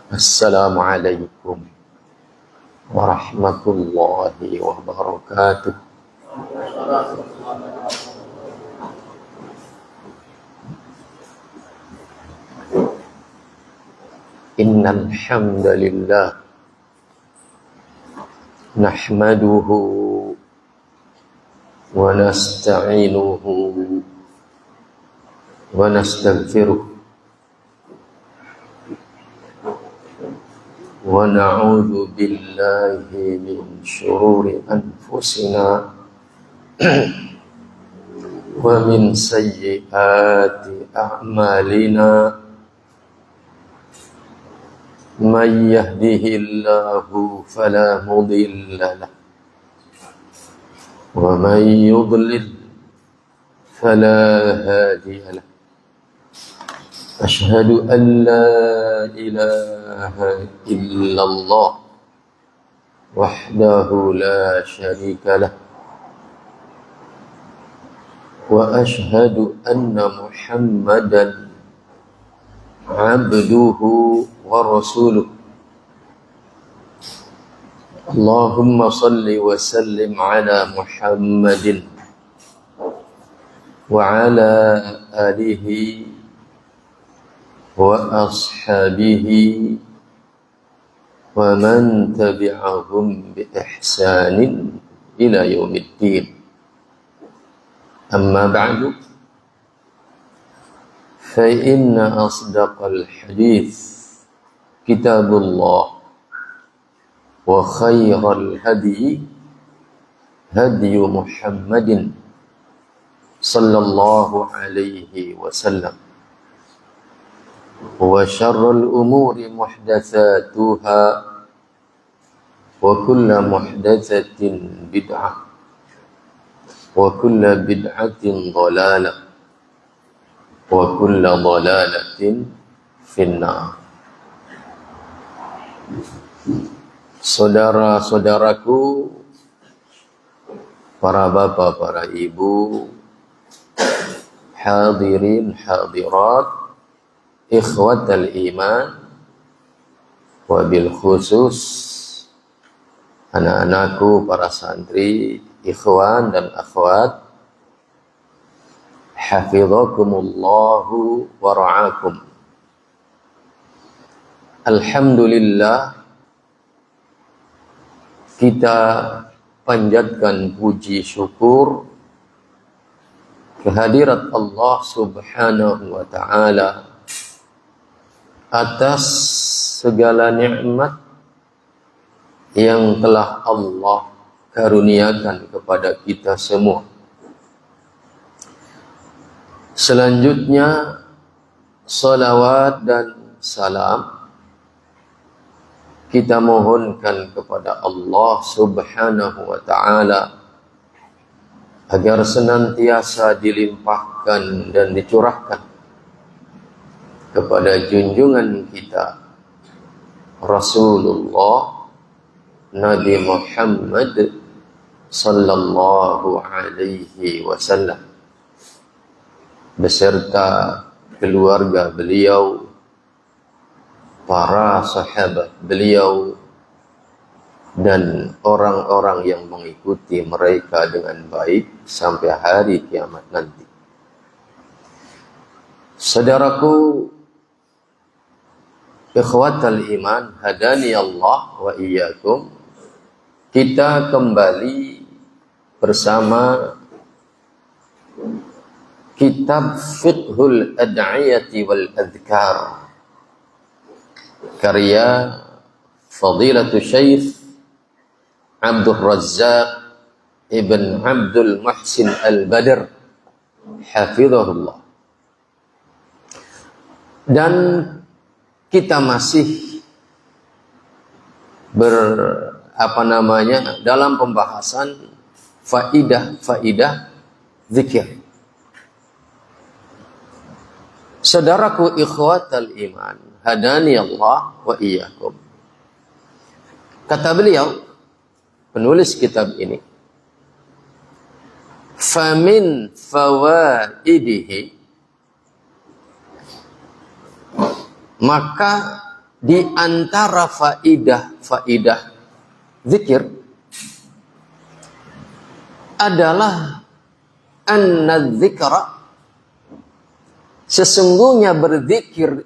Assalamualaikum warahmatullahi wabarakatuh. Innal hamdalillah nahmaduhu wa nasta'inuhu wa nastaghfiruh wa na'udzu billahi min syururi anfusina wa min sayyiati a'malina. Man yahdihillahu fala mudilla lahu wa man yudlil fala hadiya lahu. Ashhadu an la ilaha illallah wahdahu la syarika lah wa ashhadu anna Muhammadan abduhu wa rasuluh. Allahumma salli wa sallim ala Muhammadin wa ala alihi wa ashabihi wa man tabi'ahum bi ihsanin ila yaumiddin. Amma ba'du, fa inna asdaqal hadits kitabullah wa khairal hadi hadi Muhammadin sallallahu alaihi wasallam wa syarrul umuri muhdatsatuha wa kullu muhdatsatin bid'ah wa kullu bid'atin dhalalah wa kullu dhalalatin finnar. Saudara-saudaraku, para bapak, para ibu, hadirin, hadirat, ikhwatal iman, wabil khusus anak-anakku, para santri, ikhwan dan akhwat, hafizakumullahu wa ra'akum. Alhamdulillah, kita panjatkan puji syukur kehadirat Allah subhanahu wa ta'ala atas segala nikmat yang telah Allah karuniakan kepada kita semua. Selanjutnya, salawat dan salam kita mohonkan kepada Allah subhanahu wa ta'ala agar senantiasa dilimpahkan dan dicurahkan kepada junjungan kita Rasulullah Nabi Muhammad sallallahu alaihi wasallam beserta keluarga beliau, para sahabat beliau, dan orang-orang yang mengikuti mereka dengan baik sampai hari kiamat nanti. Saudaraku, ikhwatal iman, hadani Allah wa iyyakum. Kita kembali bersama kitab Fiqhul Ad'iyati wal Adhkar karya Fadilatul Syekh Abdul Razzaq Ibn Abdul Muhsin Al-Badr hafizahullah. Dan kita masih dalam pembahasan faidah zikir. Saudaraku ikhwatal iman, hadani Allah wa iyyakum. Kata beliau, penulis kitab ini, famin fawaidihi, maka di antara faidah zikir adalah anna dzikra, sesungguhnya zikir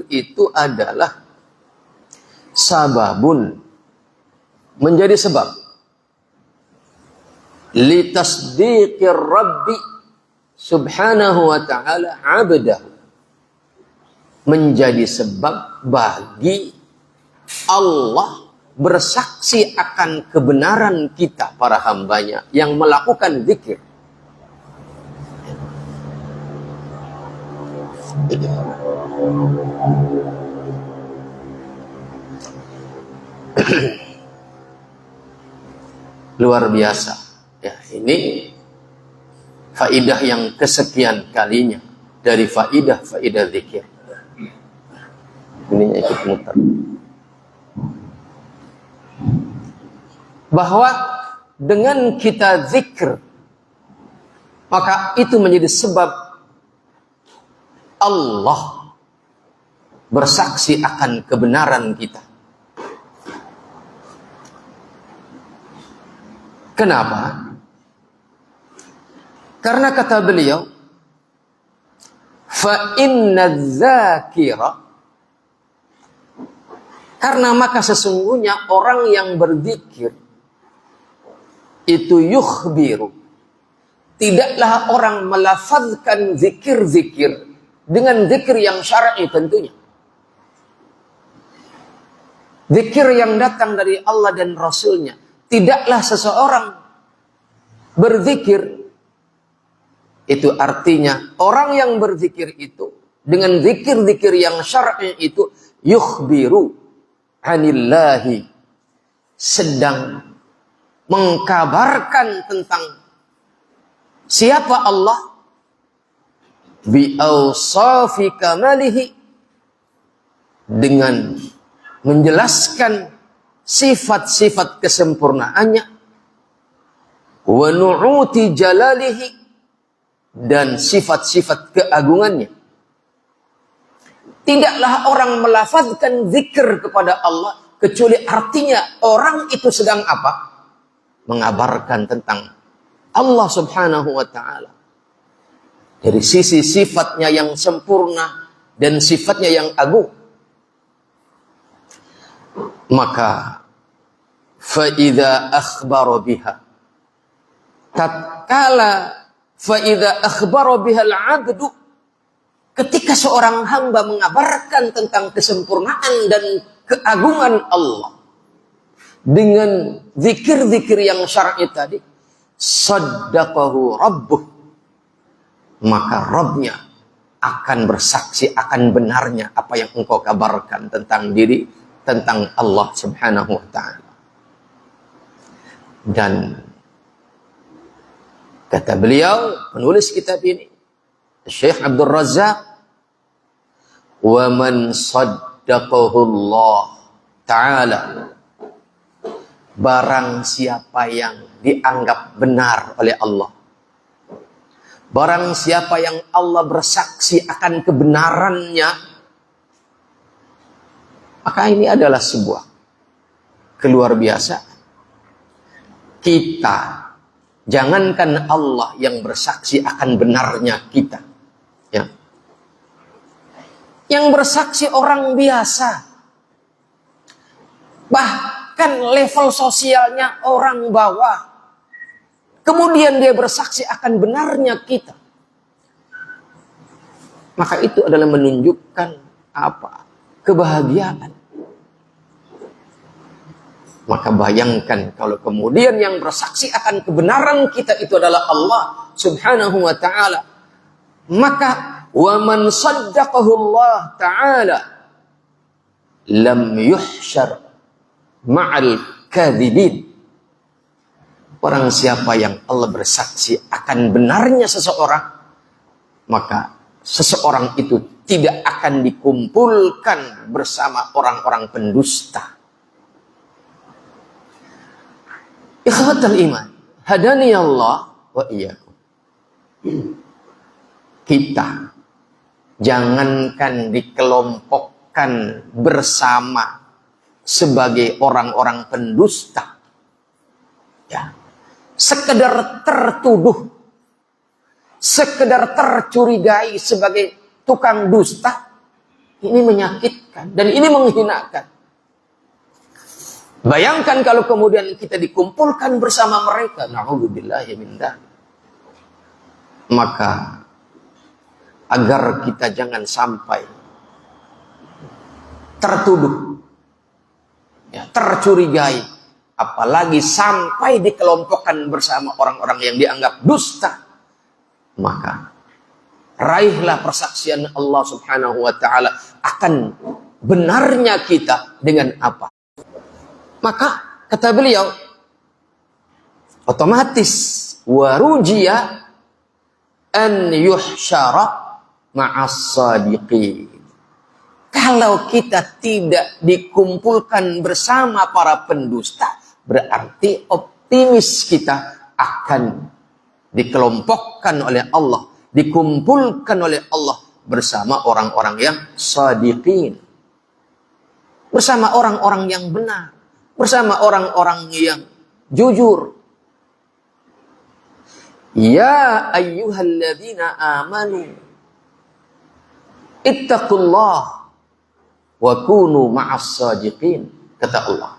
itu adalah sababun, menjadi sebab litasdiqir rabbi subhanahu wa ta'ala abdahu, menjadi sebab bagi Allah bersaksi akan kebenaran kita para hambanya yang melakukan zikir. Luar biasa ya, ini faidah yang kesekian kalinya dari faidah zikir. Ininya ikut muter. Bahwa dengan kita zikir, maka itu menjadi sebab Allah bersaksi akan kebenaran kita. Kenapa? Karena kata beliau, fa inna dzakira, karena maka sesungguhnya orang yang berzikir itu yukhbiru, tidaklah orang melafazkan zikir-zikir dengan zikir yang syar'i tentunya. Zikir yang datang dari Allah dan Rasulnya. Tidaklah seseorang berzikir, itu artinya orang yang berzikir itu dengan zikir-zikir yang syar'i itu yukhbiru anillahi, sedang mengkabarkan tentang siapa Allah, bi awsafi kamalihi, dengan menjelaskan sifat-sifat kesempurnaannya, wa nu'uti jalalihi, dan sifat-sifat keagungannya. Tidaklah orang melafazkan zikir kepada Allah kecuali artinya orang itu sedang apa? Mengabarkan tentang Allah subhanahu wa ta'ala dari sisi sifatnya yang sempurna dan sifatnya yang agung. Maka fa'idha akhbara biha, tatkala fa'idha akhbara biha al-'abdu, ketika seorang hamba mengabarkan tentang kesempurnaan dan keagungan Allah dengan zikir-zikir yang syar'i tadi, saddaqahu rabbuh, maka Rabbnya akan bersaksi akan benarnya apa yang engkau kabarkan tentang diri, tentang Allah subhanahu wa ta'ala. Dan kata beliau, penulis kitab ini, Syekh Abdul Razzaq, wa man saddaqahu Allah ta'ala, barang siapa yang dianggap benar oleh Allah, barang siapa yang Allah bersaksi akan kebenarannya, maka ini adalah sebuah keluar biasa. Kita, jangankan Allah yang bersaksi akan benarnya kita, ya, yang bersaksi orang biasa, bahkan level sosialnya orang bawah, kemudian dia bersaksi akan benarnya kita, maka itu adalah menunjukkan apa? Kebahagiaan. Maka bayangkan kalau kemudian yang bersaksi akan kebenaran kita itu adalah Allah subhanahu wa ta'ala, maka wa man saddaqahu Allah ta'ala lam yuhsyar ma'al kadhibin. Orang siapa yang Allah bersaksi akan benarnya seseorang, maka seseorang itu tidak akan dikumpulkan bersama orang-orang pendusta. Ikhwatal iman, hadani Allah wa iyyakum. Kita Jangankan dikelompokkan bersama sebagai orang-orang pendusta, ya, sekedar tertuduh, sekedar tercurigai sebagai tukang dusta, ini menyakitkan dan ini menghinakan. Bayangkan kalau kemudian kita dikumpulkan bersama mereka, na'udzubillahi min dzalik. Maka agar kita jangan sampai tertuduh, ya, tercurigai, apalagi sampai dikelompokkan bersama orang-orang yang dianggap dusta, maka raihlah persaksian Allah Subhanahu wa taala akan benarnya kita dengan apa? Maka kata beliau, otomatis warujiya an yuhsyara ma'as sadiqin. Kalau kita tidak dikumpulkan bersama para pendusta, berarti optimis kita akan dikelompokkan oleh Allah, dikumpulkan oleh Allah bersama orang-orang yang shadiqin, bersama orang-orang yang benar, bersama orang-orang yang jujur. Ya ayyuhalladzina amanu ittaqullah wa kunu ma'as shadiqin, kata Allah.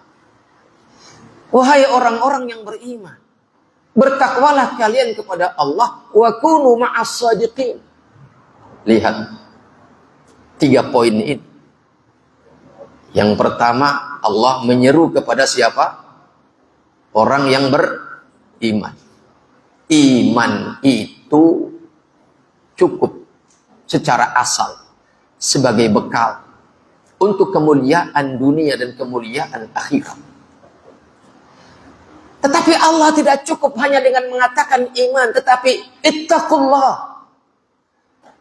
Wahai orang-orang yang beriman, bertakwalah kalian kepada Allah, wa kunu ma'as shadiqin. Lihat 3 poin ini. Yang pertama, Allah menyeru kepada siapa? Orang yang beriman. Iman itu cukup secara asal sebagai bekal untuk kemuliaan dunia dan kemuliaan akhirat. Tetapi Allah tidak cukup hanya dengan mengatakan iman, tetapi ittaqullah.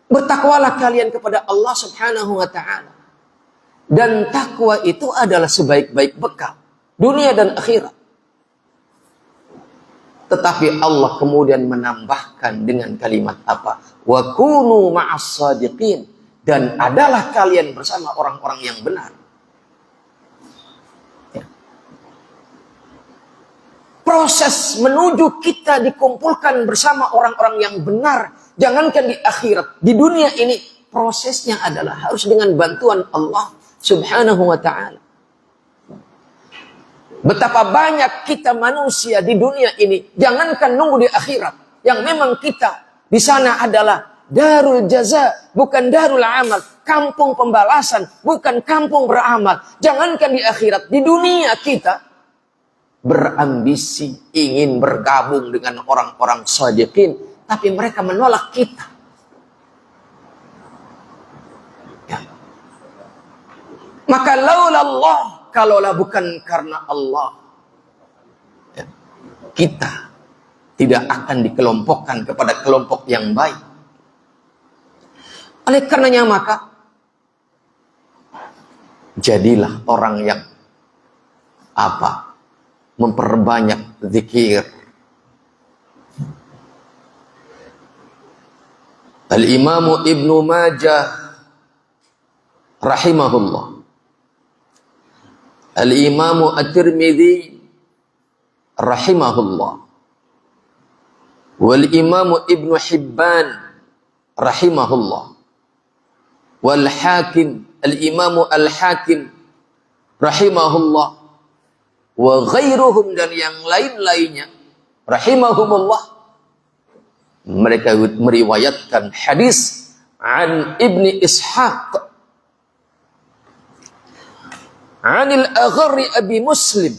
Bertakwalah kalian kepada Allah Subhanahu wa taala. Dan takwa itu adalah sebaik-baik bekal dunia dan akhirat. Tetapi Allah kemudian menambahkan dengan kalimat apa? Wa kunu ma'as shadiqin, dan adalah kalian bersama orang-orang yang benar. Ya. Proses menuju kita dikumpulkan bersama orang-orang yang benar, jangankan di akhirat, di dunia ini prosesnya adalah harus dengan bantuan Allah Subhanahu wa ta'ala. Betapa banyak kita manusia di dunia ini, jangankan nunggu di akhirat, yang memang kita di sana adalah darul jaza, bukan darul amal, kampung pembalasan, bukan kampung beramal. Jangankan di akhirat, di dunia kita berambisi ingin bergabung dengan orang-orang shadiqin, tapi mereka menolak kita. Ya. Maka laulallah, kalaulah bukan karena Allah, ya, kita tidak akan dikelompokkan kepada kelompok yang baik. Oleh karenanya maka jadilah orang yang apa? Memperbanyak zikir. Al-Imam Ibnu Majah rahimahullah, Al-Imam At-Tirmidzi rahimahullah, wal Imam Ibnu Hibban rahimahullah, wal Hakim, Al-Imam Al-Hakim rahimahullah, wa ghairuhum, dan yang lain-lainnya rahimahumullah, mereka meriwayatkan hadis an Ibni Ishaq anil Agharri Abi Muslim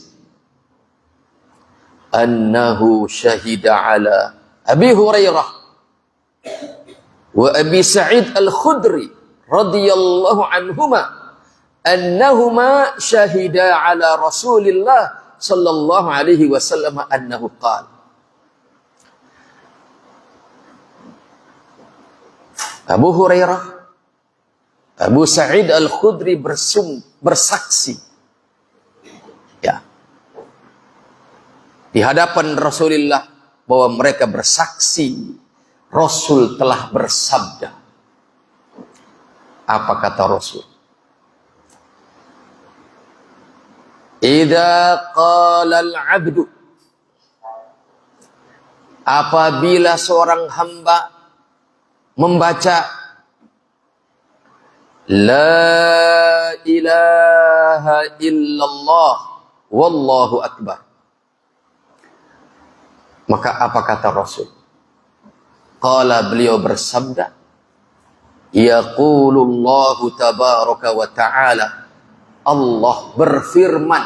annahu syahida ala Abi Hurairah wa Abi Sa'id Al-Khudri radhiyallahu anhuma annahuma syahida ala Rasulillah sallallahu alaihi wasallam annahu qala. Abu Hurairah, Abu Sa'id Al-Khudri bersaksi, ya, di hadapan Rasulullah bahwa mereka bersaksi Rasul telah bersabda, Apa kata Rasul? Idza qala al-'abdu, apabila seorang hamba membaca la ilaha illallah wallahu akbar, maka apa kata Rasul? Qala, beliau bersabda, yaqulullahu tabaraka wa ta'ala, Allah berfirman,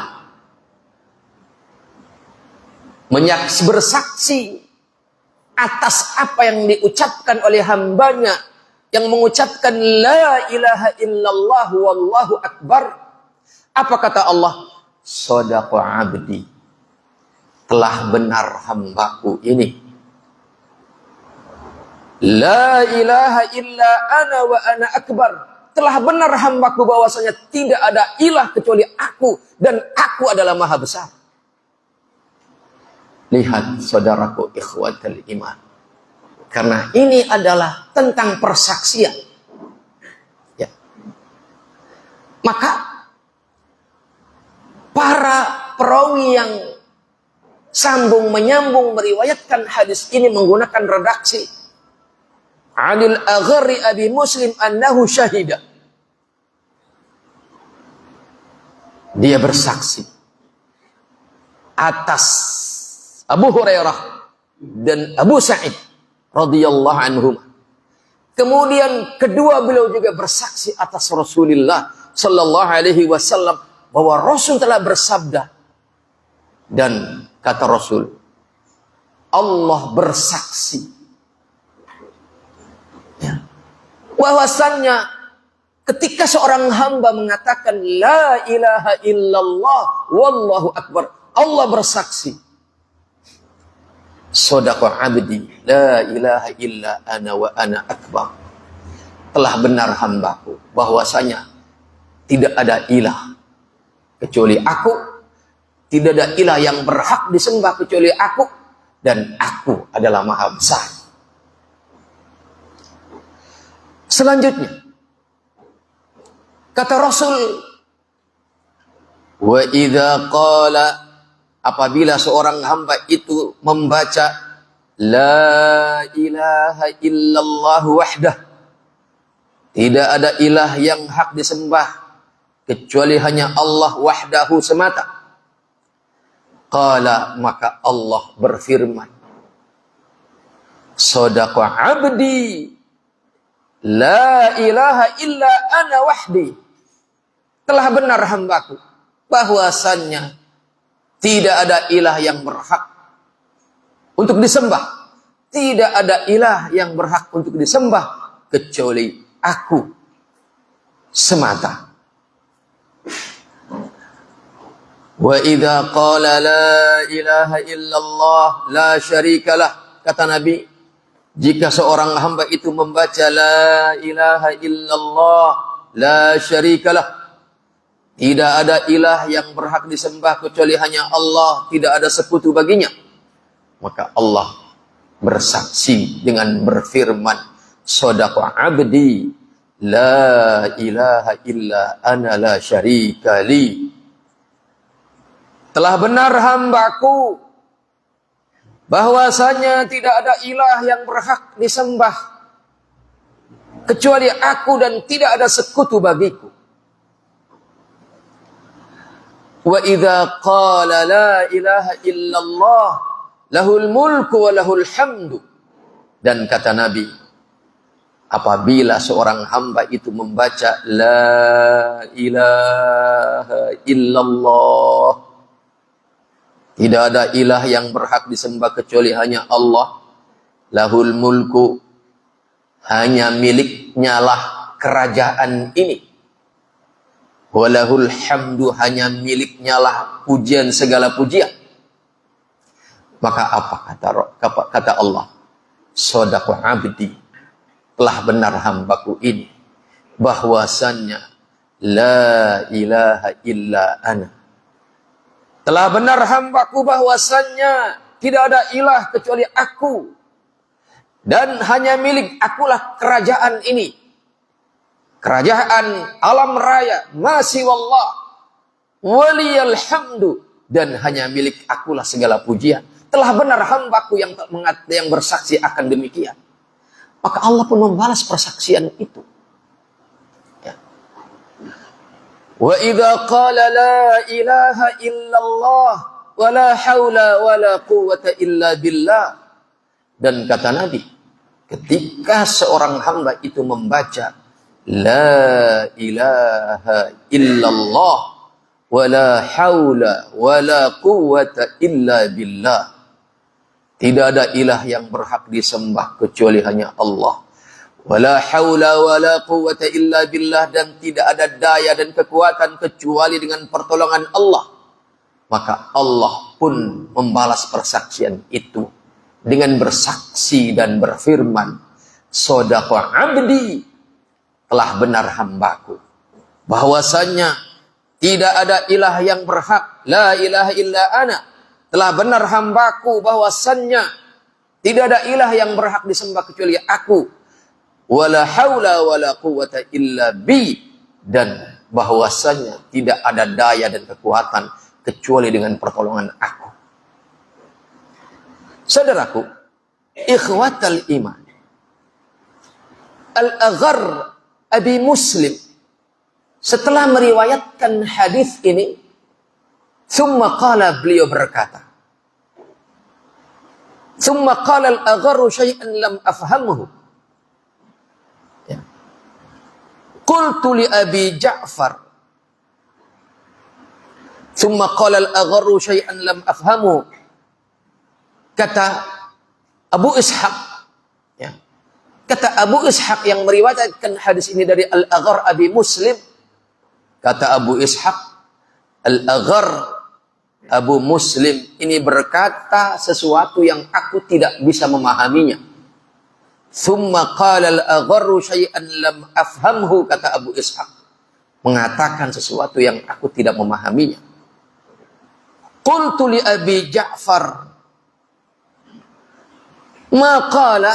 bersaksi atas apa yang diucapkan oleh hambanya yang mengucapkan la ilaha illallah wallahu akbar. Apa kata Allah? Shadaqa abdi, telah benar hambaku ini. La ilaha illa ana wa ana akbar, telah benar hambaku bahwasanya tidak ada ilah kecuali aku dan aku adalah maha besar. Lihat saudaraku ikhwatal iman, karena ini adalah tentang persaksian ya. Maka para perawi yang sambung menyambung meriwayatkan hadis ini menggunakan redaksi Anil Agharri Abi Muslim annahu syahida, dia bersaksi atas Abu Hurairah dan Abu Sa'id radhiyallahu anhum. Kemudian kedua beliau juga bersaksi atas Rasulullah sallallahu alaihi wasallam bahwa Rasul telah bersabda, dan kata Rasul, Allah bersaksi ya, bahwasannya ketika seorang hamba mengatakan la ilaha illallah wallahu akbar, Allah bersaksi, shadaqa abdi la ilaha illa ana wa ana akbar, telah benar hambaku bahwasanya tidak ada ilah kecuali aku, tidak ada ilah yang berhak disembah kecuali aku, dan aku adalah maha besar. Selanjutnya kata Rasul, wa idza qala, apabila seorang hamba itu membaca la ilaha illallah wahdah, tidak ada ilah yang hak disembah kecuali hanya Allah wahdahu semata, qala, maka Allah berfirman, shadaqa abdi la ilaha illa ana wahdi, telah benar hambaku bahwasannya tidak ada ilah yang berhak untuk disembah, tidak ada ilah yang berhak untuk disembah kecuali aku semata. Wa idza qala la ilaha illallah la syarikalah, kata Nabi, jika seorang hamba itu membaca la ilaha illallah la syarikalah, tidak ada ilah yang berhak disembah kecuali hanya Allah, tidak ada sekutu baginya, maka Allah bersaksi dengan berfirman, shadaqa abdi la ilaha illa ana la syarika li, telah benar hambaku bahwasanya tidak ada ilah yang berhak disembah kecuali aku dan tidak ada sekutu bagiku. Wa idza qala la ilaha illallah lahul mulku wa lahul hamdu, dan kata Nabi, apabila seorang hamba itu membaca la ilaha illallah, tidak ada ilah yang berhak disembah kecuali hanya Allah, lahul mulku, hanya miliknya lah kerajaan ini, walahul hamdu, hanya miliknya lah pujian, segala pujian, maka apa kata Allah? Shadaqa abdi, telah benar hambaku ini bahwasannya la ilaha illa ana, telah benar hambaku bahwasannya tidak ada ilah kecuali aku, dan hanya milik akulah kerajaan ini. kerajaan alam raya masih wallah waliyal hamdu, dan hanya milik akulah segala pujian. Telah benar hambaku yang bersaksi akan demikian. Maka Allah pun membalas persaksian itu. Ya. Wa idza qala la ilaha illallah wa la haula wa la quwwata illa billah. Dan kata Nabi, ketika seorang hamba itu membaca la ilaha illallah wa la haula wa la quwwata illa billah, tidak ada ilah yang berhak disembah kecuali hanya Allah, wa la haula wa la quwwata illa billah, dan tidak ada daya dan kekuatan kecuali dengan pertolongan Allah, maka Allah pun membalas persaksian itu dengan bersaksi dan berfirman, shadaqa abdi, telah benar hambaku, bahwasanya tidak ada ilah yang berhak, la ilaha illa ana, telah benar hambaku bahwasanya tidak ada ilah yang berhak disembah kecuali aku, wala haula wala quwwata illa bi, dan bahwasanya tidak ada daya dan kekuatan kecuali dengan pertolongan aku. Saudaraku, ikhwatal iman, Al-Agharr Abi Muslim setelah meriwayatkan hadis ini, thumma qala, beliau berkata, thumma qala al-Agharr syai'an lam afhamhu. Ya. Qultu li Abi Ja'far, thumma qala al-Agharr syai'an lam afhamhu. Kata Abu Ishaq, ya. Kata Abu Ishaq yang meriwayatkan hadis ini dari Al-Agharr Abi Muslim, kata Abu Ishaq, Al-Agharr Abu Muslim ini berkata sesuatu yang aku tidak bisa memahaminya. Thumma qala al-Agharr syai'an lam afhamhu, kata Abu Ishaq, mengatakan sesuatu yang aku tidak memahaminya. Qultu li Abi Ja'far, ma qala,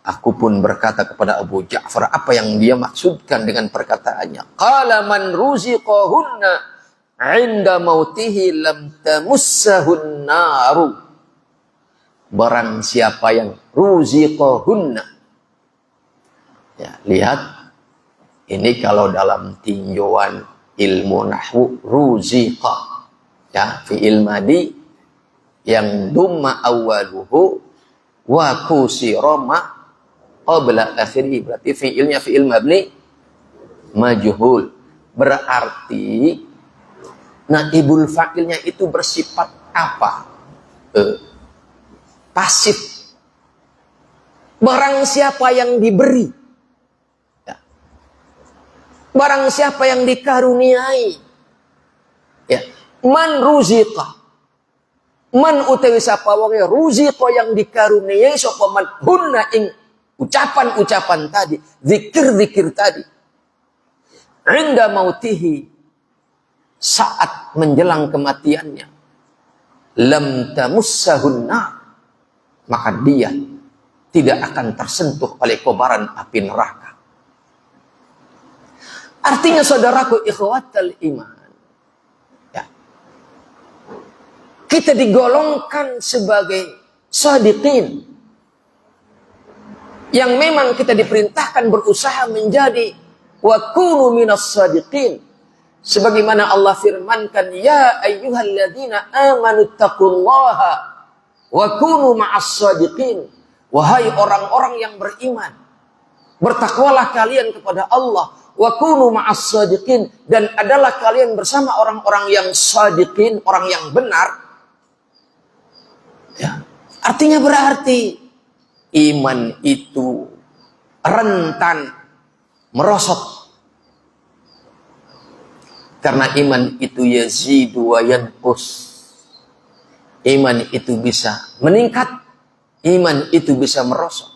aku pun berkata kepada Abu Ja'far, apa yang dia maksudkan dengan perkataannya. Qala man ruziqahunna 'inda mautihi lam tamussahun naru. Barang siapa yang ruziqahunna. Ya, lihat. Ini kalau dalam tinjauan ilmu nahwu, ruziqa. Ya, fi'il madi yang dumma awwaluhu wa kusira ma qabla akhirih, berarti fiilnya fiil mabni majhul, berarti naibul fa'ilnya itu bersifat apa? Pasif. Barang siapa yang diberi, ya. Barang siapa yang dikaruniai, ya. Man ruziqa, man utawi sapa wong ruziqa yang dikaruniai sapa man hunna ing ucapan-ucapan tadi, zikir-zikir tadi, inda mautihi, saat menjelang kematiannya, lam tamussahun nar, maka dia tidak akan tersentuh oleh kobaran api neraka. Artinya saudaraku ikhwatal iman, ya, kita digolongkan sebagai shadiqin, yang memang kita diperintahkan berusaha menjadi wa kunu minas shadiqin, sebagaimana Allah firmankan, ya ayyuhalladzina amanu taqullaha wa kunu ma'as shadiqin, wahai orang-orang yang beriman, bertakwalah kalian kepada Allah, wa kunu ma'as shadiqin, dan adalah kalian bersama orang-orang yang shadiqin, orang yang benar. Ya, artinya berarti iman itu rentan merosot. Karena iman itu yazidu wa yanqus. Iman itu bisa meningkat, iman itu bisa merosot.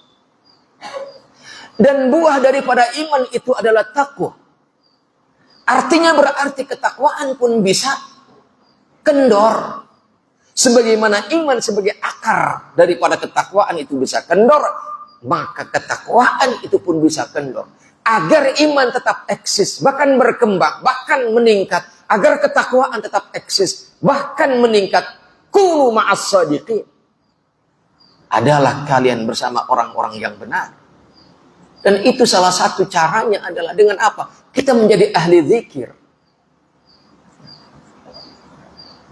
Dan buah daripada iman itu adalah takwa. Artinya berarti ketakwaan pun bisa kendor. Sebagaimana iman sebagai akar daripada ketakwaan itu bisa kendor, maka ketakwaan itu pun bisa kendor. agar iman tetap eksis, bahkan berkembang, bahkan meningkat, agar ketakwaan tetap eksis, bahkan meningkat. Kunu ma'as shadiqin. Adalah kalian bersama orang-orang yang benar. Dan itu salah satu caranya adalah dengan apa? Kita menjadi ahli zikir.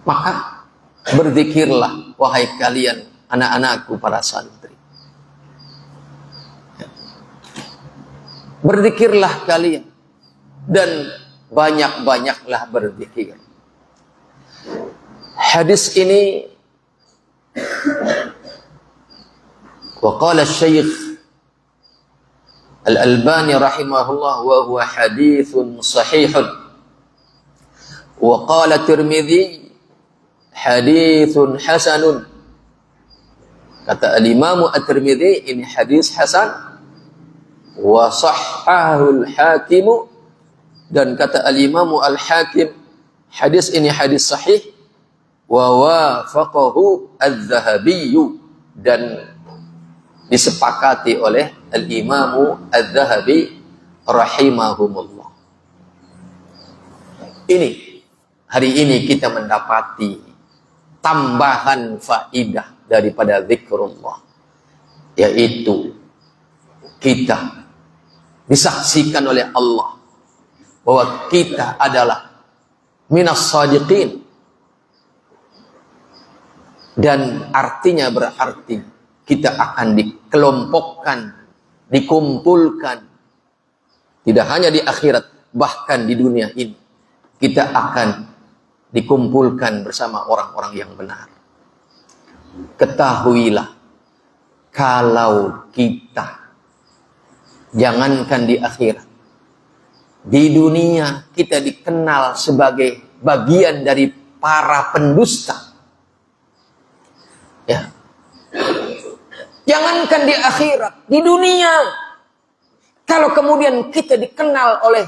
Maka berzikirlah wahai kalian anak-anakku para santri. Berzikirlah kalian dan banyak-banyaklah berzikir. Hadis ini waqala Syekh Al-Albani rahimahullah wa huwa hadithun sahihun. Wa qala Tirmidzi hadithun hasanun. Kata al-Imam At-Tirmidzi ini hadis hasan. Wa sahhahul Hakim, dan kata al-Imam Al-Hakim hadis ini hadis sahih. Wa wafaqahu Az-Zahabi, dan disepakati oleh al-Imam Az-Zahabi rahimahumullah. Ini hari ini kita mendapati tambahan faidah daripada zikrullah, yaitu kita disaksikan oleh Allah bahwa kita adalah minas shadiqin, dan artinya berarti kita akan dikelompokkan, dikumpulkan, tidak hanya di akhirat, bahkan di dunia ini kita akan dikumpulkan bersama orang-orang yang benar. Ketahuilah, kalau kita jangankan di akhirat, di dunia kita dikenal sebagai bagian dari para pendusta. Ya. Jangankan di akhirat, di dunia. Kalau kemudian kita dikenal oleh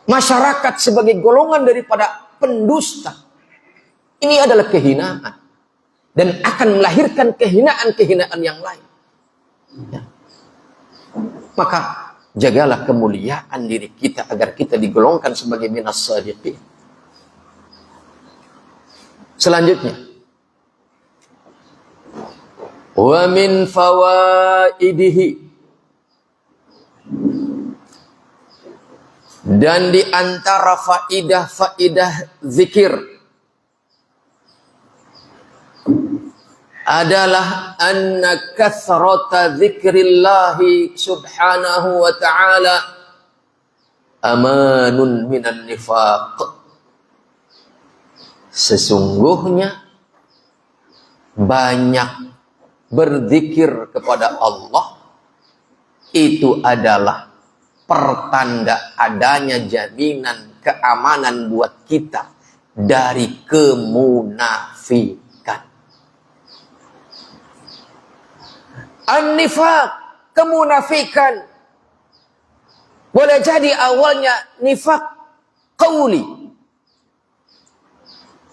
masyarakat sebagai golongan daripada pendusta, ini adalah kehinaan dan akan melahirkan kehinaan-kehinaan yang lain. Ya. Maka jagalah kemuliaan diri kita agar kita digolongkan sebagai minas shadiqin. Selanjutnya, wa min fawaidihi, dan di antara faidah-faidah zikir adalah anna kathrata dzikrillahi subhanahu wa ta'ala amanun minan nifaq. Sesungguhnya banyak berzikir kepada Allah itu adalah pertanda adanya jaminan keamanan buat kita dari kemunafikan. An-nifaq, kemunafikan, boleh jadi awalnya nifaq qauli,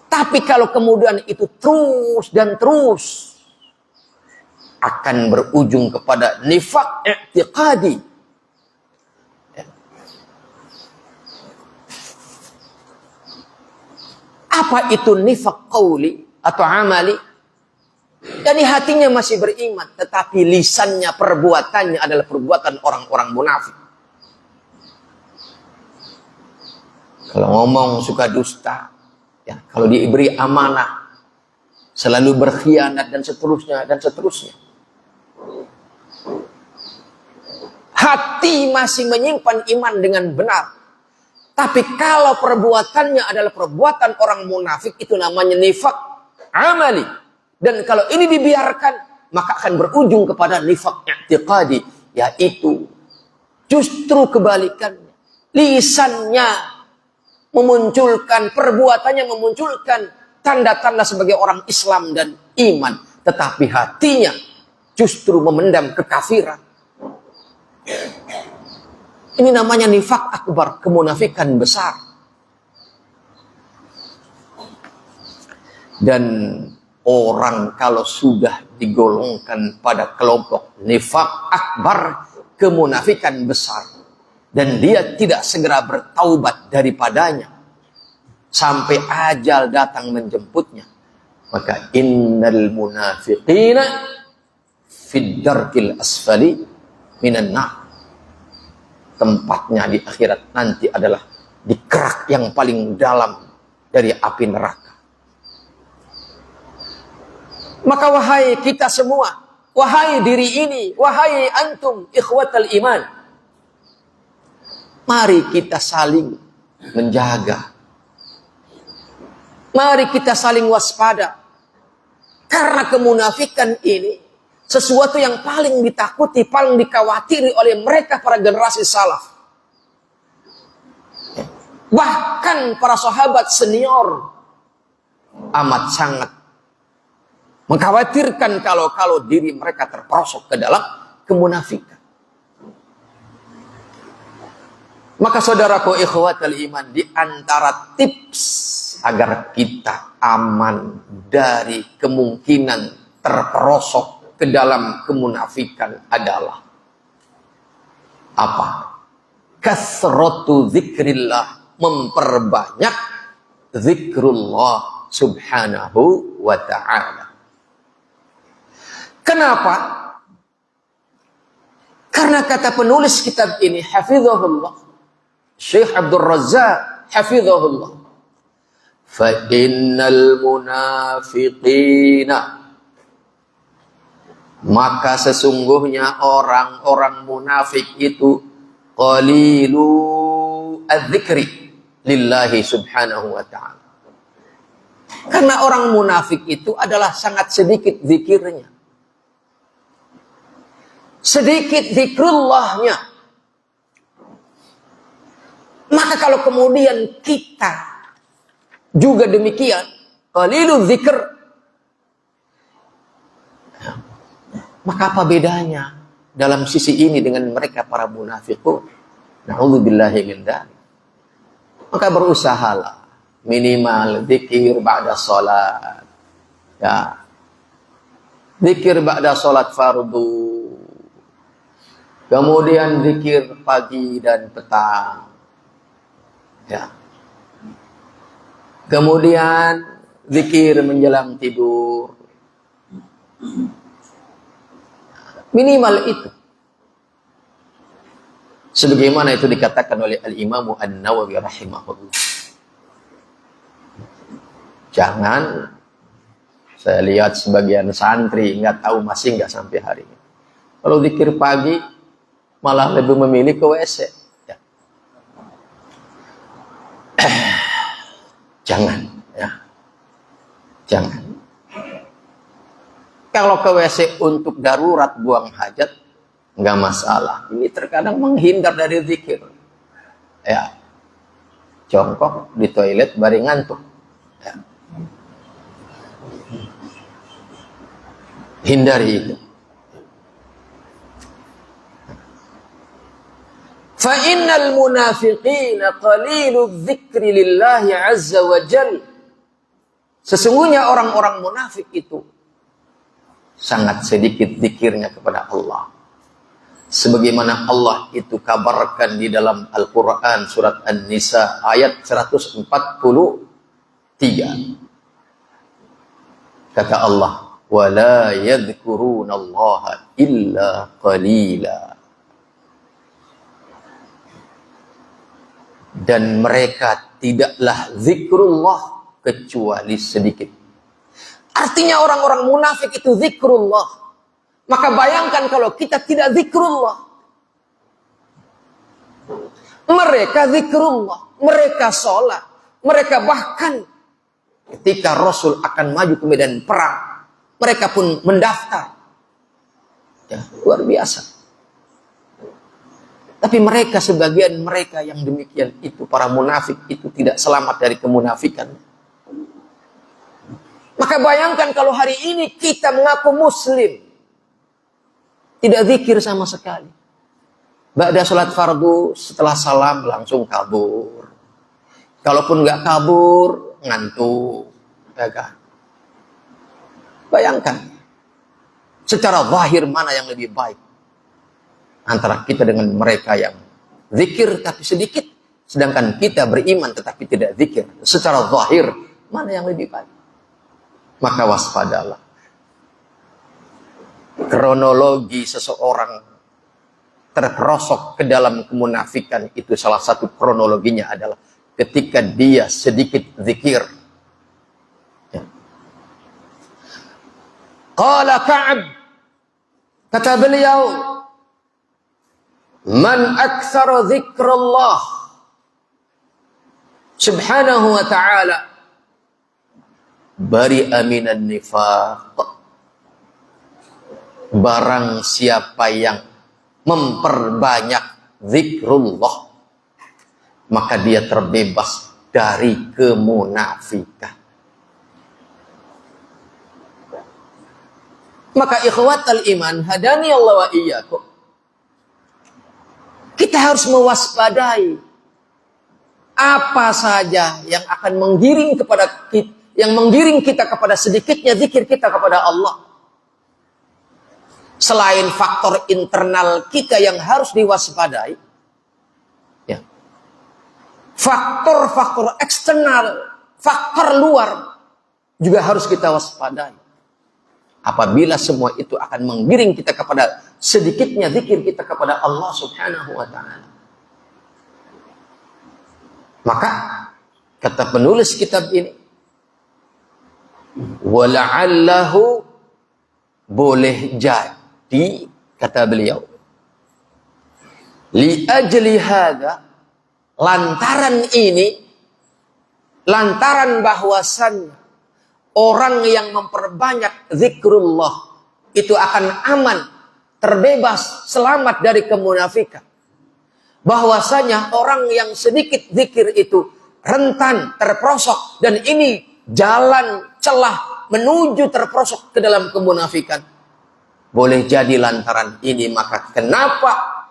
tapi kalau kemudian itu terus dan terus akan berujung kepada nifaq i'tiqadi. Apa itu nifaq qauli atau amali? Jadi hatinya masih beriman, tetapi lisannya, perbuatannya adalah perbuatan orang-orang munafik. Kalau ngomong suka dusta, ya, kalau diberi amanah selalu berkhianat dan seterusnya dan seterusnya. Hati masih menyimpan iman dengan benar, tapi kalau perbuatannya adalah perbuatan orang munafik, itu namanya nifaq amali. Dan kalau ini dibiarkan, maka akan berujung kepada nifaq i'tiqadi, yaitu justru kebalikannya. Lisannya memunculkan, perbuatannya memunculkan tanda-tanda sebagai orang Islam dan iman, tetapi hatinya justru memendam kekafiran. Ini namanya nifaq akbar, kemunafikan besar. Dan orang kalau sudah digolongkan pada kelompok nifaq akbar, kemunafikan besar dan dia tidak segera bertaubat daripadanya sampai ajal datang menjemputnya, maka innal munafiqina fid darkil asfali minan nar. Tempatnya di akhirat nanti adalah di kerak yang paling dalam dari api neraka. Maka wahai kita semua, wahai diri ini, wahai antum ikhwatal iman, mari kita saling menjaga. Mari kita saling waspada. Karena kemunafikan ini sesuatu yang paling ditakuti, paling dikhawatiri oleh mereka para generasi salaf. Bahkan para sahabat senior amat sangat mengkhawatirkan kalau diri mereka terperosok ke dalam kemunafikan. Maka saudaraku ikhwatal iman, di antara tips agar kita aman dari kemungkinan terperosok ke dalam kemunafikan adalah apa? Kasratu zikrillah, memperbanyak zikrullah subhanahu wa ta'ala. Kenapa? Karena kata penulis kitab ini, hafizahullah, Syekh Abdul Razzaq hafizahullah, fa innal munafiqina, maka sesungguhnya orang-orang munafik itu qalilu adzikri lillahi subhanahu wa ta'ala. Karena orang munafik itu adalah sangat sedikit zikirnya, sedikit zikrullahnya. Maka kalau kemudian kita juga demikian, qalilu dzikr, maka apa bedanya dalam sisi ini dengan mereka para munafiqun? Na'udzubillahi min dzalik. Maka berusahalah minimal zikir ba'da salat. Ya. Zikir ba'da salat fardu. Kemudian zikir pagi dan petang. Ya. Kemudian zikir menjelang tidur. Minimal itu. Sebagaimana itu dikatakan oleh Al-Imam An-Nawawi rahimahullah. Jangan, saya lihat sebagian santri nggak tahu masih nggak sampai hari ini. Kalau zikir pagi malah lebih memilih ke WC. Ya. Jangan, ya. Jangan. Kalau ke WC untuk darurat buang hajat, nggak masalah. Ini terkadang menghindar dari zikir. Ya, jongkok di toilet bari ngantuk. Ya. Hindari itu. Fa innal munafiqina qalilu dzikri lillahi azza wa jalla. Sesungguhnya orang-orang munafik itu sangat sedikit zikirnya kepada Allah. Sebagaimana Allah itu kabarkan di dalam Al-Quran surat An-Nisa ayat 143. Kata Allah, وَلَا يَذْكُرُونَ اللَّهَ إِلَّا قَلِيلًا. Dan mereka tidaklah zikrullah kecuali sedikit. Artinya orang-orang munafik itu zikrullah. Maka bayangkan kalau kita tidak zikrullah. Mereka zikrullah, mereka sholat, mereka bahkan ketika Rasul akan maju ke medan perang, mereka pun mendaftar. Ya, luar biasa. Tapi mereka, sebagian mereka yang demikian itu, para munafik itu tidak selamat dari kemunafikan. Maka bayangkan kalau hari ini kita mengaku muslim, tidak zikir sama sekali. Ba'da sholat fardu, setelah salam langsung kabur. Kalaupun nggak kabur, ngantuk. Ya kan? Bayangkan, secara zahir mana yang lebih baik? antara kita dengan mereka yang zikir tapi sedikit, sedangkan kita beriman tetapi tidak zikir. Secara zahir, mana yang lebih baik? Maka waspadalah. Kronologi seseorang terperosok ke dalam kemunafikan itu, salah satu kronologinya adalah ketika dia sedikit zikir. Ya. Qala Ka'ab, kata beliau, man aktsara zikrullah subhanahu wa ta'ala bari'a minan nifaq. Barang siapa yang memperbanyak zikrullah, maka dia terbebas dari kemunafikan. Maka ikhwatal iman, hadani Allah wa iyyakum, kita harus mewaspadai apa saja yang akan menggiring kita kepada sedikitnya zikir kita kepada Allah. Selain faktor internal kita yang harus diwaspadai, ya, faktor-faktor eksternal, faktor luar juga harus kita waspadai. Apabila semua itu akan menggiring kita kepada sedikitnya zikir kita kepada Allah Subhanahu wa ta'ala. Maka kata penulis kitab ini, wala'allahu, boleh jadi, kata beliau, li ajli hadza, lantaran ini, lantaran bahwasannya orang yang memperbanyak zikrullah itu akan aman, terbebas, selamat dari kemunafikan. Bahwasanya orang yang sedikit zikir itu rentan terperosok, dan ini jalan celah menuju terperosok ke dalam kemunafikan. Boleh jadi lantaran ini maka kenapa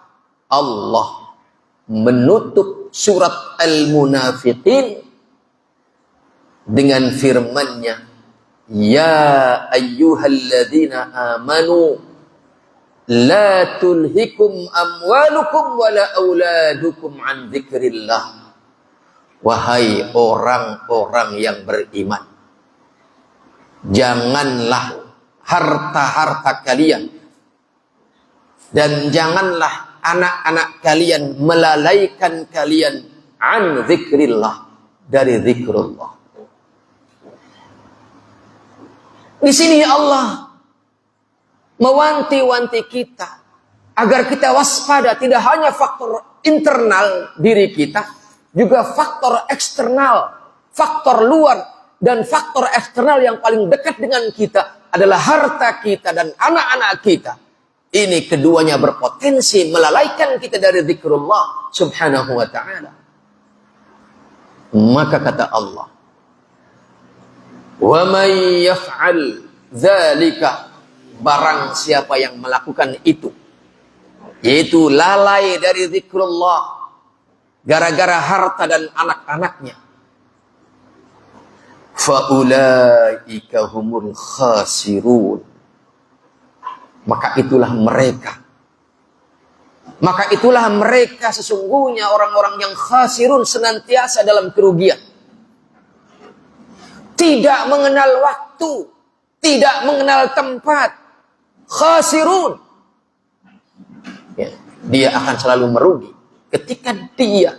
Allah menutup surat Al-Munafiqin dengan firman-Nya, ya ayyuhalladzina amanu la tulhikum amwalukum wala auladukum an dzikrillah. Wahai orang-orang yang beriman, janganlah harta-harta kalian dan janganlah anak-anak kalian melalaikan kalian an dzikrillah, dari zikrullah. Di sini Allah mewanti-wanti kita agar kita waspada, tidak hanya faktor internal diri kita, juga faktor eksternal, faktor luar, dan faktor eksternal yang paling dekat dengan kita adalah harta kita dan anak-anak kita. Ini keduanya berpotensi melalaikan kita dari zikrullah subhanahu wa ta'ala. Maka kata Allah, wa may yaf'al dzalika, barang siapa yang melakukan itu, yaitu lalai dari zikrullah gara-gara harta dan anak-anaknya, faulaika humul khasirun, maka itulah mereka sesungguhnya orang-orang yang khasirun, senantiasa dalam kerugian, tidak mengenal waktu, tidak mengenal tempat, khasirun, ya, dia akan selalu merugi ketika dia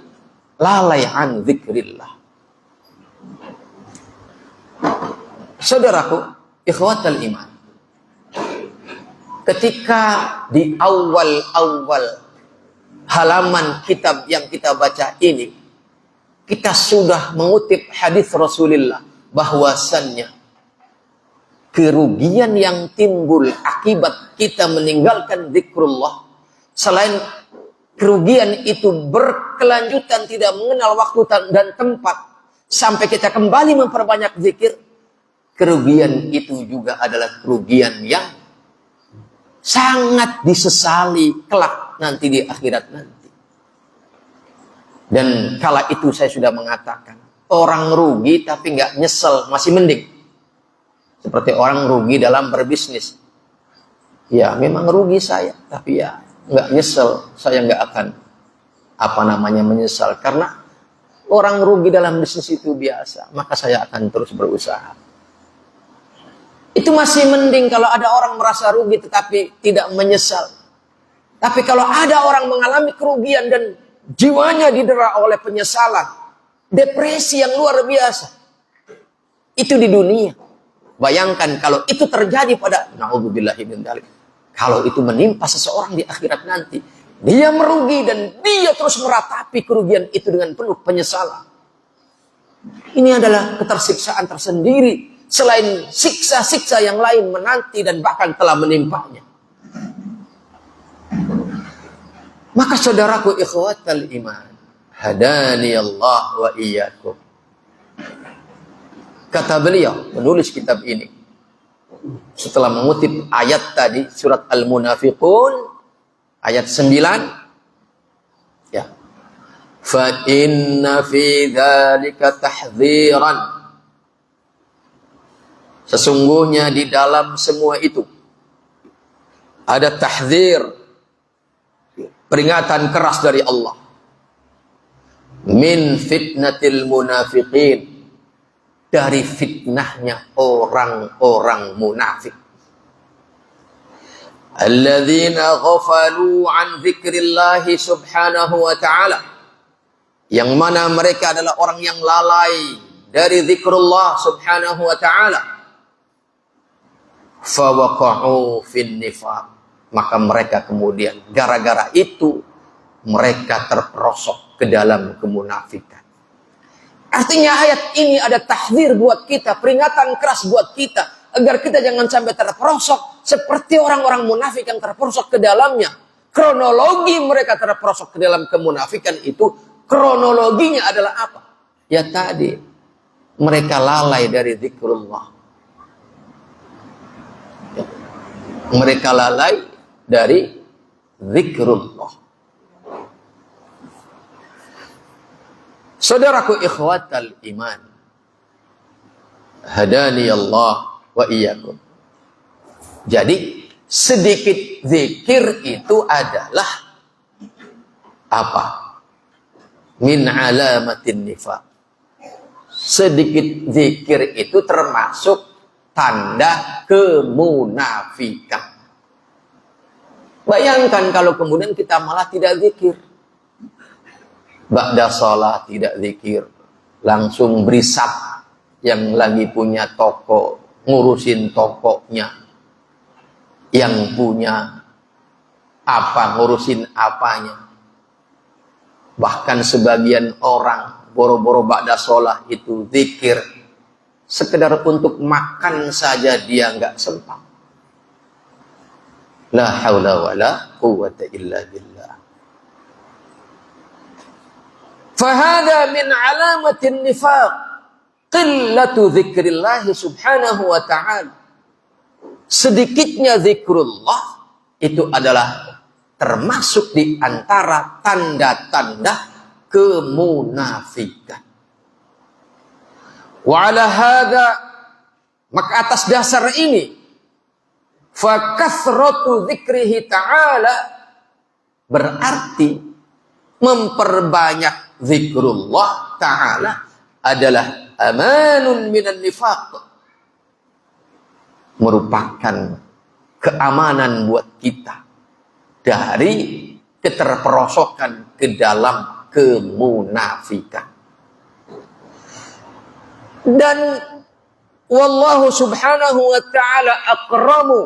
lalai an dzikrillah. Saudaraku, ikhwatal iman, ketika di awal-awal halaman kitab yang kita baca ini, kita sudah mengutip hadis Rasulullah bahwasannya kerugian yang timbul akibat kita meninggalkan zikrullah, selain kerugian itu berkelanjutan, tidak mengenal waktu dan tempat, sampai kita kembali memperbanyak zikir, kerugian itu juga adalah kerugian yang sangat disesali kelak nanti di akhirat nanti. Dan kala itu saya sudah mengatakan, orang rugi tapi nggak nyesel masih mending. Seperti orang rugi dalam berbisnis. Ya memang rugi saya, tapi ya nggak nyesel, saya nggak akan menyesal, karena orang rugi dalam bisnis itu biasa, maka saya akan terus berusaha. Itu masih mending kalau ada orang merasa rugi tetapi tidak menyesal. Tapi kalau ada orang mengalami kerugian dan jiwanya didera oleh penyesalan, depresi yang luar biasa, itu di dunia. Bayangkan kalau itu terjadi pada naudzubillahi min dzalik. Kalau itu menimpa seseorang di akhirat nanti, dia merugi dan dia terus meratapi kerugian itu dengan penuh penyesalan. Ini adalah ketersiksaan tersendiri selain siksa-siksa yang lain menanti dan bahkan telah menimpanya. Maka saudaraku ikhwatal iman, hadani Allah wa iyyakum. Kata beliau, penulis kitab ini, setelah mengutip ayat tadi, surat Al-Munafiqun, ayat 9, ya. Fa inna fi dzalika tahdhiran. Sesungguhnya di dalam semua itu ada tahdzir, peringatan keras dari Allah. Min fitnatil munafiqin, dari fitnahnya orang-orang munafik. Alladzina ghafalu an dzikrillahi subhanahu wa ta'ala, yang mana mereka adalah orang yang lalai dari zikrullah subhanahu wa ta'ala. Fawaqa'u fin nifaq, maka mereka kemudian gara-gara itu mereka terperosok ke dalam kemunafikan. Artinya ayat ini ada tahdzir buat kita, peringatan keras buat kita, agar kita jangan sampai terperosok seperti orang-orang munafik yang terperosok ke dalamnya. Kronologi mereka terperosok ke dalam kemunafikan itu, kronologinya adalah apa? Ya tadi, mereka lalai dari zikrullah. Mereka lalai dari zikrullah. Saudaraku ikhwatal iman, hadani Allah wa iyyakum. Jadi sedikit zikir itu adalah apa? Min alamatin nifaq. Sedikit zikir itu termasuk tanda kemunafikan. Bayangkan kalau kemudian kita malah tidak zikir. Ba'da sholat tidak zikir, langsung berisap yang lagi punya toko, ngurusin tokonya, yang punya apa, ngurusin apanya. Bahkan sebagian orang boro-boro ba'da sholat itu zikir, sekedar untuk makan saja dia nggak sempat. La haula wa la quwwata illa billah. Fahada min alamatin nifaq, qillatu dzikrillah subhanahu wa ta'ala. Sedikitnya zikrullah itu adalah termasuk di antara tanda-tanda kemunafikan. Wa ala hada, maka atas dasar ini, fa kathratu dzikrihi ta'ala, berarti memperbanyak zikrullah ta'ala adalah amanun minan nifaq, merupakan keamanan buat kita dari keterperosokan ke dalam kemunafikan. Dan wallahu subhanahu wa ta'ala akramu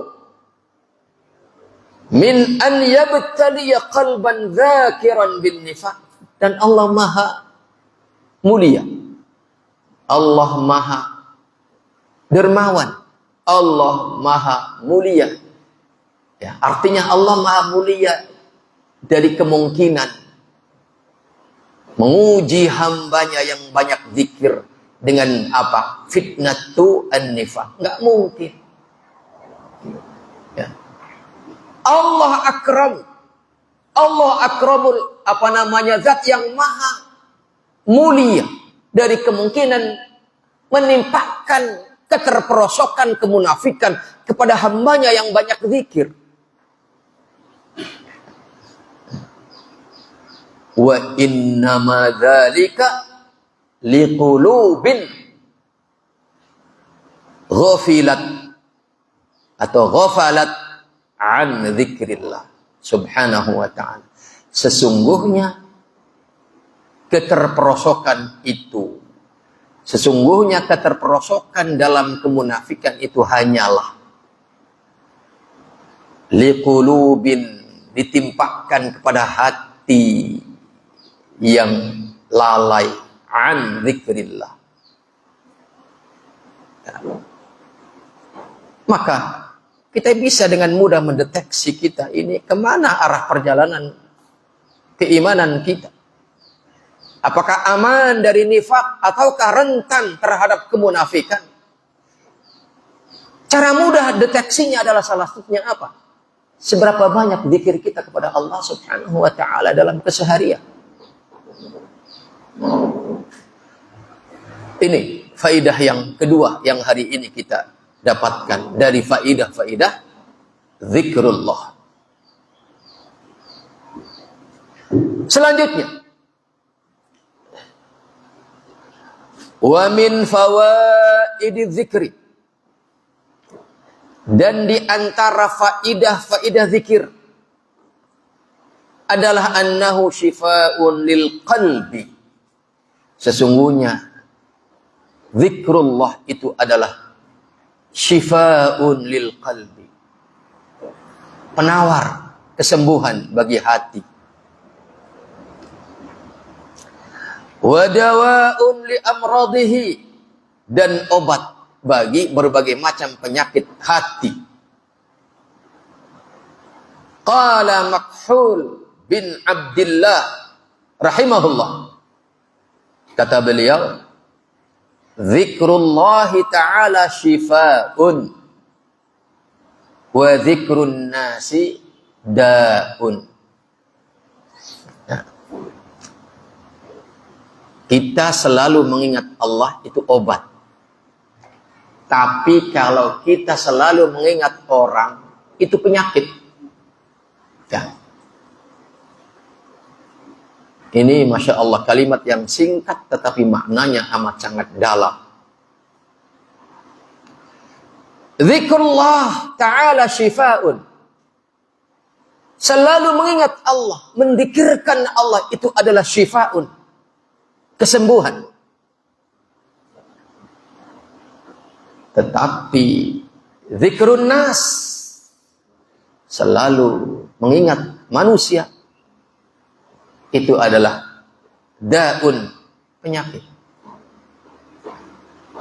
min an yabtaliya qalban dzakiran bin nifaq. Dan Allah maha mulia, Allah maha dermawan, Allah maha mulia. Ya, artinya Allah maha mulia dari kemungkinan menguji hambanya yang banyak zikir dengan apa? Fitnatu an-nifaq. Nggak mungkin. Ya. Allah akram, Allah akramul zat yang maha mulia dari kemungkinan menimpakan keterperosokan kemunafikan kepada hambanya yang banyak zikir. Wa innama dzalika liqulubin ghafilat atau ghafalat an dzikrillah subhanahu wa ta'ala. Sesungguhnya keterperosokan itu, sesungguhnya keterperosokan dalam kemunafikan itu hanyalah liqulubin, ditimpakan kepada hati yang lalai an dzikrillah. Maka kita bisa dengan mudah mendeteksi kita ini kemana arah perjalanan keimanan kita. Apakah aman dari nifak ataukah rentan terhadap kemunafikan? Cara mudah deteksinya adalah salah satunya apa? Seberapa banyak zikir kita kepada Allah Subhanahu wa ta'ala dalam keseharian. Ini faidah yang kedua yang hari ini kita dapatkan dari faidah-faidah zikrullah. Selanjutnya, wa min fawaididz zikri, dan di antara faidah-faidah zikir adalah annahu syifaa'un lil qalbi. Sesungguhnya zikrullah itu adalah syifaa'un lil qalbi, penawar kesembuhan bagi hati. Wa dawa'un li amradihi, dan obat bagi berbagai macam penyakit hati. Qala Makhul bin Abdullah rahimahullah, kata beliau, zikrullahi ta'ala shifa'un wa zikrun nasi da'un. Nah, kita selalu mengingat Allah itu obat. Tapi kalau kita selalu mengingat orang, itu penyakit. Ya. Ini Masya Allah kalimat yang singkat tetapi maknanya amat sangat dalam. Zikrullah ta'ala syifa'un. Selalu mengingat Allah, mendikirkan Allah itu adalah syifa'un, kesembuhan. Tetapi zikrun nas, selalu mengingat manusia, itu adalah da'un, penyakit.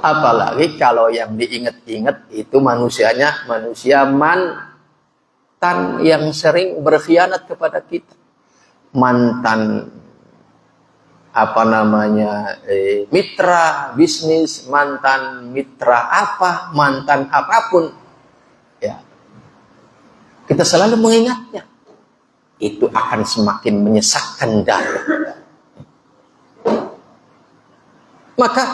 Apalagi kalau yang diingat-ingat itu manusianya manusia mantan yang sering berkhianat kepada kita. Mantan mitra bisnis, mantan mitra apa, mantan apapun, ya, kita selalu mengingatnya, itu akan semakin menyesakkan dada. Maka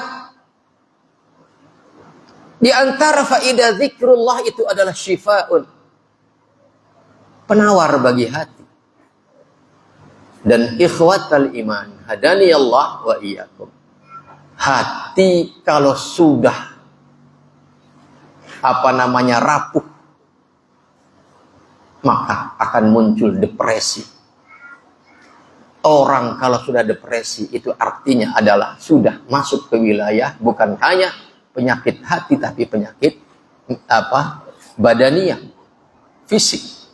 di antara faedah zikrullah itu adalah syifa'un, penawar bagi hati. Dan ikhwatal iman, hadani Allah wa iyyakum, hati kalau sudah rapuh, maka akan muncul depresi. Orang kalau sudah depresi itu artinya adalah sudah masuk ke wilayah bukan hanya penyakit hati tapi penyakit badaniyah, fisik.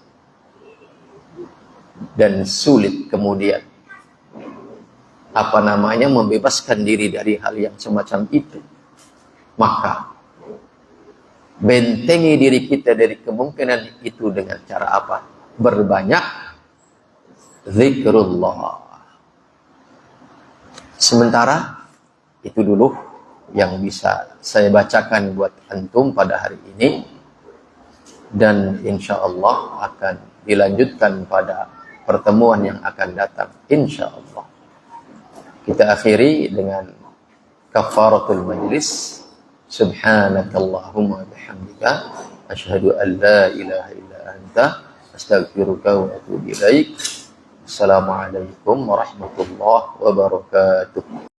Dan sulit kemudian membebaskan diri dari hal yang semacam itu. Maka bentengi diri kita dari kemungkinan itu dengan cara apa? Berbanyak zikrullah. Sementara itu dulu yang bisa saya bacakan buat antum pada hari ini, dan insya Allah akan dilanjutkan pada pertemuan yang akan datang insya Allah. Kita akhiri dengan kafaratul majlis. Subhanakallahumma bihamdika asyhadu an la ilaha illa anta astaghfiruka wa atubu ilaik. Assalamualaikum warahmatullahi wabarakatuh.